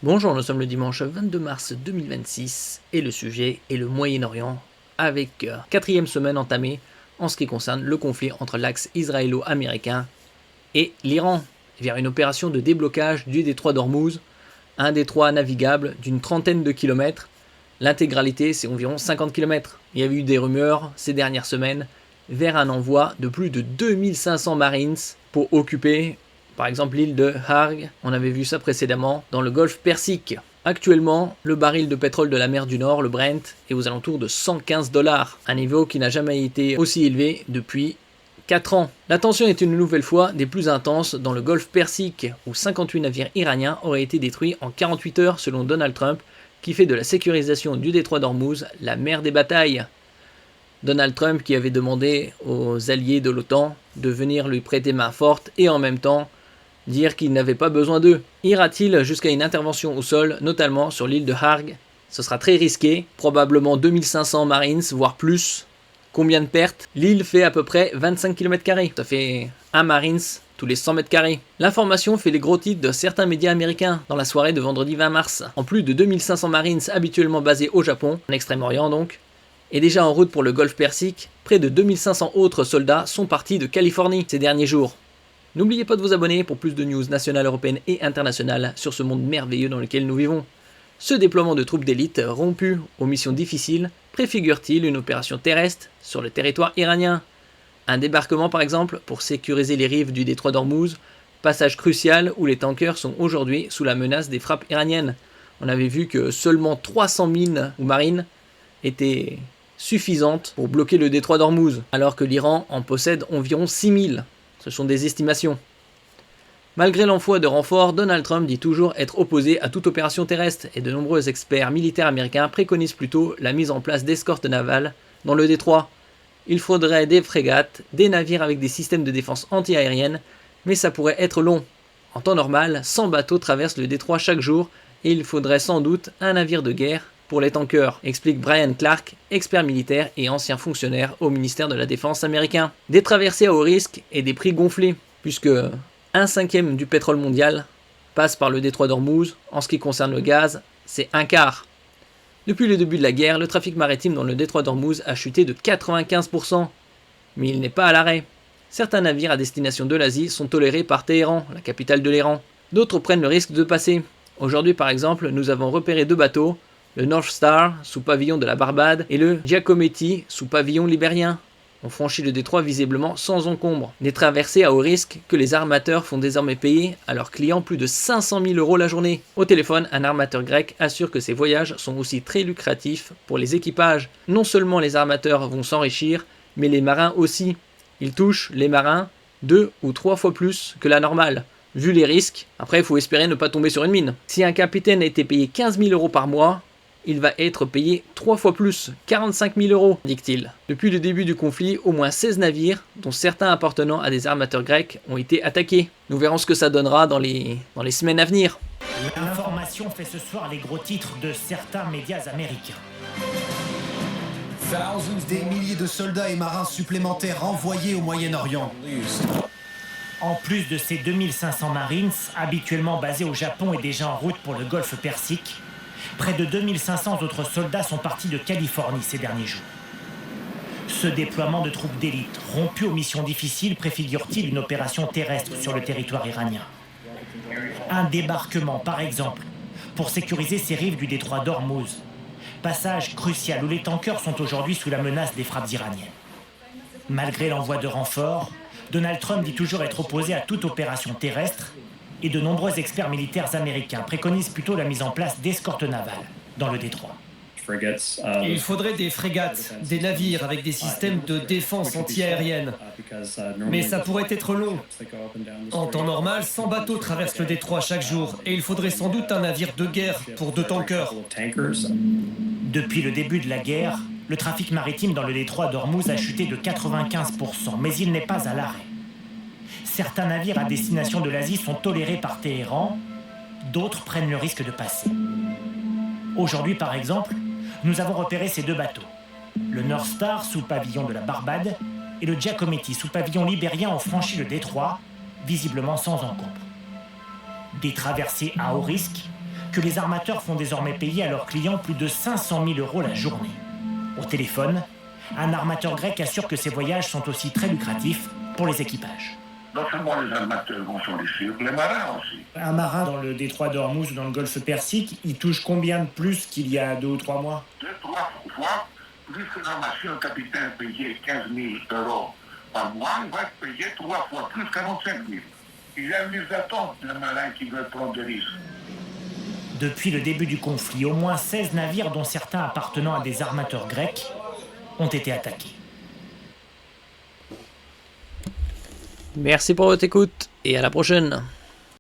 Bonjour, nous sommes le dimanche 22 mars 2026 et le sujet est le Moyen-Orient avec quatrième semaine entamée en ce qui concerne le conflit entre l'axe israélo-américain et l'Iran vers une opération de déblocage du détroit d'Ormuz, un détroit navigable d'une trentaine de kilomètres. L'intégralité, c'est environ 50 kilomètres. Il y a eu des rumeurs ces dernières semaines vers un envoi de plus de 2500 Marines pour occuper par exemple l'île de Harg. On avait vu ça précédemment dans le golfe Persique. Actuellement, le baril de pétrole de la mer du Nord, le Brent, est aux alentours de 115 $, un niveau qui n'a jamais été aussi élevé depuis 4 ans. La tension est une nouvelle fois des plus intenses dans le golfe Persique, où 58 navires iraniens auraient été détruits en 48 heures selon Donald Trump, qui fait de la sécurisation du détroit d'Ormuz la mère des batailles. Donald Trump qui avait demandé aux alliés de l'OTAN de venir lui prêter main forte et en même temps dire qu'il n'avait pas besoin d'eux. Ira-t-il jusqu'à une intervention au sol, notamment sur l'île de Harg? Ce sera très risqué, probablement 2500 Marines, voire plus. Combien de pertes? L'île fait à peu près 25 km². Ça fait un Marines tous les 100 m². L'information fait les gros titres de certains médias américains dans la soirée de vendredi 20 mars. En plus de 2500 Marines habituellement basés au Japon, en Extrême-Orient donc, et déjà en route pour le golfe Persique, près de 2500 autres soldats sont partis de Californie ces derniers jours. N'oubliez pas de vous abonner pour plus de news nationales, européennes et internationales sur ce monde merveilleux dans lequel nous vivons. Ce déploiement de troupes d'élite rompu aux missions difficiles préfigure-t-il une opération terrestre sur le territoire iranien? Un débarquement par exemple pour sécuriser les rives du détroit d'Ormuz, passage crucial où les tankers sont aujourd'hui sous la menace des frappes iraniennes. On avait vu que seulement 300 mines ou marines étaient suffisantes pour bloquer le détroit d'Ormuz, alors que l'Iran en possède environ 6000. Ce sont des estimations. Malgré l'envoi de renforts, Donald Trump dit toujours être opposé à toute opération terrestre et de nombreux experts militaires américains préconisent plutôt la mise en place d'escortes navales dans le détroit. Il faudrait des frégates, des navires avec des systèmes de défense anti-aérienne, mais ça pourrait être long. En temps normal, 100 bateaux traversent le détroit chaque jour et il faudrait sans doute un navire de guerre pour les tankers, explique Brian Clark, expert militaire et ancien fonctionnaire au ministère de la Défense américain. Des traversées à haut risque et des prix gonflés, puisque 1/5 du pétrole mondial passe par le détroit d'Ormuz. En ce qui concerne le gaz, c'est un quart. Depuis le début de la guerre, le trafic maritime dans le détroit d'Ormuz a chuté de 95%, mais il n'est pas à l'arrêt. Certains navires à destination de l'Asie sont tolérés par Téhéran, la capitale de l'Iran. D'autres prennent le risque de passer. Aujourd'hui par exemple, nous avons repéré 2 bateaux, le North Star sous pavillon de la Barbade et le Giacometti sous pavillon libérien. On franchit le détroit visiblement sans encombre. Des traversées à haut risque que les armateurs font désormais payer à leurs clients plus de 500 000 € la journée. Au téléphone, un armateur grec assure que ces voyages sont aussi très lucratifs pour les équipages. Non seulement les armateurs vont s'enrichir, mais les marins aussi. Ils touchent, les marins, 2 ou 3 fois plus que la normale. Vu les risques, après il faut espérer ne pas tomber sur une mine. Si un capitaine a été payé 15 000 € par mois, il va être payé 3 fois plus, 45 000 €, dit-il. Depuis le début du conflit, au moins 16 navires, dont certains appartenant à des armateurs grecs, ont été attaqués. Nous verrons ce que ça donnera dans les semaines à venir. L'information fait ce soir les gros titres de certains médias américains. Des milliers de soldats et marins supplémentaires envoyés au Moyen-Orient. En plus de ces 2500 Marines, habituellement basés au Japon et déjà en route pour le golfe Persique, près de 2500 autres soldats sont partis de Californie ces derniers jours. Ce déploiement de troupes d'élite, rompu aux missions difficiles, préfigure-t-il une opération terrestre sur le territoire iranien? Un débarquement, par exemple, pour sécuriser ces rives du détroit d'Ormuz, passage crucial où les tankers sont aujourd'hui sous la menace des frappes iraniennes. Malgré l'envoi de renforts, Donald Trump dit toujours être opposé à toute opération terrestre et de nombreux experts militaires américains préconisent plutôt la mise en place d'escortes navales dans le détroit. Il faudrait des frégates, des navires avec des systèmes de défense anti-aérienne. Mais ça pourrait être long. En temps normal, 100 bateaux traversent le détroit chaque jour et il faudrait sans doute un navire de guerre pour 2 tankers. Depuis le début de la guerre, le trafic maritime dans le détroit d'Ormuz a chuté de 95%, mais il n'est pas à l'arrêt. Certains navires à destination de l'Asie sont tolérés par Téhéran, d'autres prennent le risque de passer. Aujourd'hui, par exemple, nous avons repéré ces 2 bateaux. Le North Star sous pavillon de la Barbade et le Giacometti sous pavillon libérien ont franchi le détroit, visiblement sans encombre. Des traversées à haut risque que les armateurs font désormais payer à leurs clients plus de 500 000 € la journée. Au téléphone, un armateur grec assure que ces voyages sont aussi très lucratifs pour les équipages. Non seulement les armateurs vont sur les chiffres, les marins aussi. Un marin dans le détroit d'Ormuz ou dans le golfe Persique, il touche combien de plus qu'il y a 2 ou 3 mois? 2-3 fois, plus que si un capitaine payait 15 000 € par mois, il va être payé 3 fois plus, 45 000. Il y a une liste d'attente d'un marin qui veut prendre des risques. Depuis le début du conflit, au moins 16 navires, dont certains appartenant à des armateurs grecs, ont été attaqués. Merci pour votre écoute et à la prochaine.